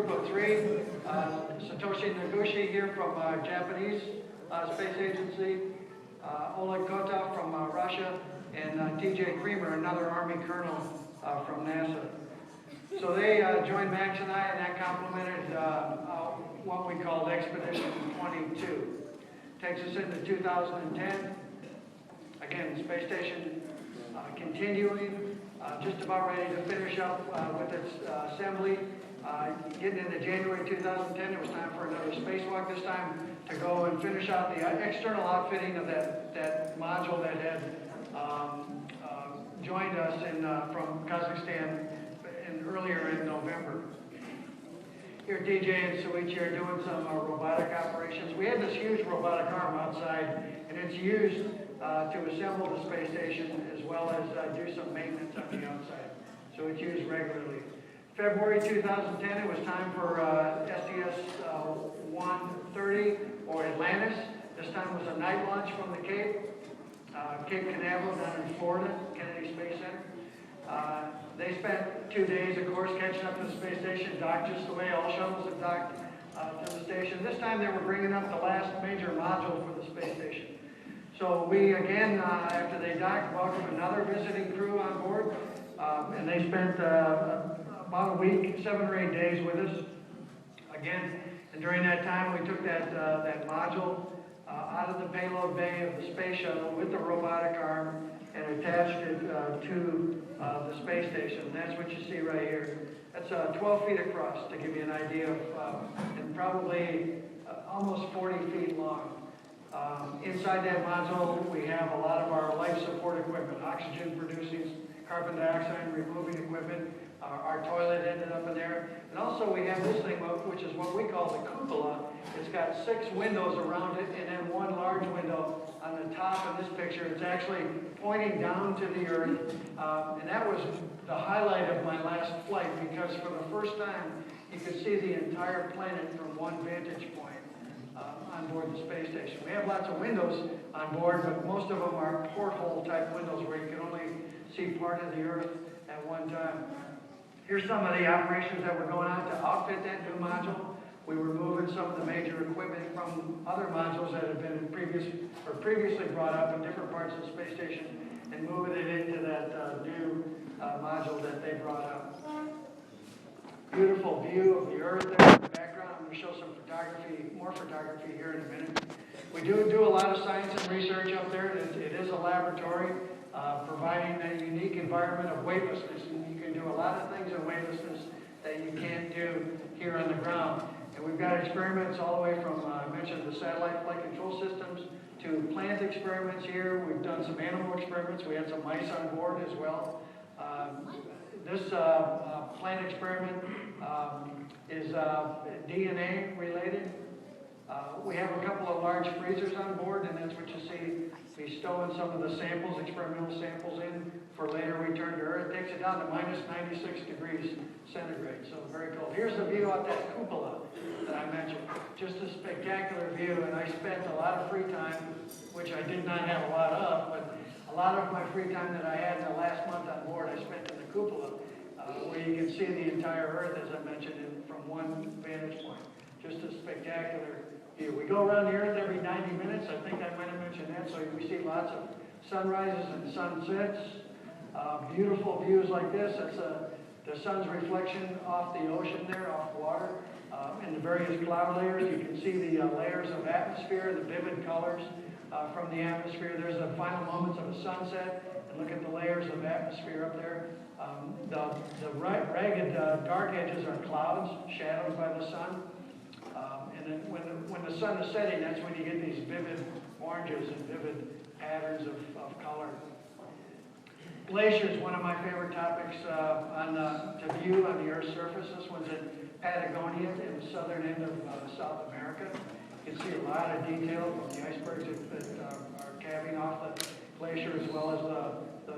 group of three, Satoshi Noguchi here from Japanese Space Agency, Oleg Kotov from Russia, and T.J. Creamer, another Army colonel from NASA. So they joined Max and I, and that complemented what we called Expedition 22. Takes us into 2010. Again, the space station continuing, just about ready to finish up with its assembly. Getting into January 2010, it was time for another spacewalk, this time to go and finish out the external outfitting of that module that had joined us from Kazakhstan earlier in November. Here DJ and Suichi are doing some robotic operations. We had this huge robotic arm outside, and it's used to assemble the space station as well as do some maintenance on the outside. So it's used regularly. February 2010, it was time for STS-130 or Atlantis. This time was a night launch from the Cape Canaveral down in Florida, Kennedy Space Center. They spent 2 days, of course, catching up to the space station, docked just the way all shuttles have docked to the station. This time they were bringing up the last major module for the space station. So we, again, after they docked, welcomed another visiting crew on board, and they spent about a week, 7 or 8 days with us. Again, and during that time we took that module out of the payload bay of the space shuttle with the robotic arm and attached it to the space station. That's what you see right here. That's 12 feet across, to give you an idea of, and probably almost 40 feet long. Inside that module, we have a lot of our life support equipment, oxygen producing, carbon dioxide removing equipment. Our toilet ended up in there. And also we have this thing, which is what we call the cupola. It's got 6 windows around it and then one large window on the top of this picture. It's actually pointing down to the Earth. And that was the highlight of my last flight, because for the first time you could see the entire planet from one vantage point on board the space station. We have lots of windows on board, but most of them are porthole type windows where you can only see part of the Earth at one time. Here's some of the operations that were going on to outfit that new module. We were moving some of the major equipment from other modules that had been previously brought up in different parts of the space station and moving it into that new module that they brought up. Beautiful view of the Earth there in the background. I'm going to show some photography, more photography here in a minute. We do a lot of science and research up there. It is a laboratory providing a unique environment of weightlessness. And you can do a lot of things in weightlessness that you can't do here on the ground. And we've got experiments all the way from, I mentioned the satellite flight control systems, to plant experiments here. We've done some animal experiments. We had some mice on board as well. This plant experiment is DNA related. We have a couple of large freezers on board, and that's what you see. We stowing some of the samples, experimental samples, in for later return to Earth. It takes it down to minus 96 degrees centigrade, so very cold. Here's the view out that cupola that I mentioned. Just a spectacular view, and I spent a lot of free time, which I did not have a lot of, but a lot of my free time that I had in the last month on board, I spent in the cupola, where you can see the entire Earth, as I mentioned, from one vantage point. Just a spectacular view. We go around the Earth every 90 minutes. I think I might have mentioned that. So we see lots of sunrises and sunsets. Beautiful views like this. That's the sun's reflection off the ocean there, off water. And the various cloud layers. You can see the layers of atmosphere, the vivid colors from the atmosphere. There's the final moments of a sunset. And look at the layers of atmosphere up there. The ragged dark edges are clouds, shadowed by the sun. And then when the sun is setting, that's when you get these vivid oranges and vivid patterns of color. Glaciers, one of my favorite topics to view on the Earth's surface. This one's in Patagonia, in the southern end of South America. You can see a lot of detail from the icebergs that are calving off the glacier, as well as the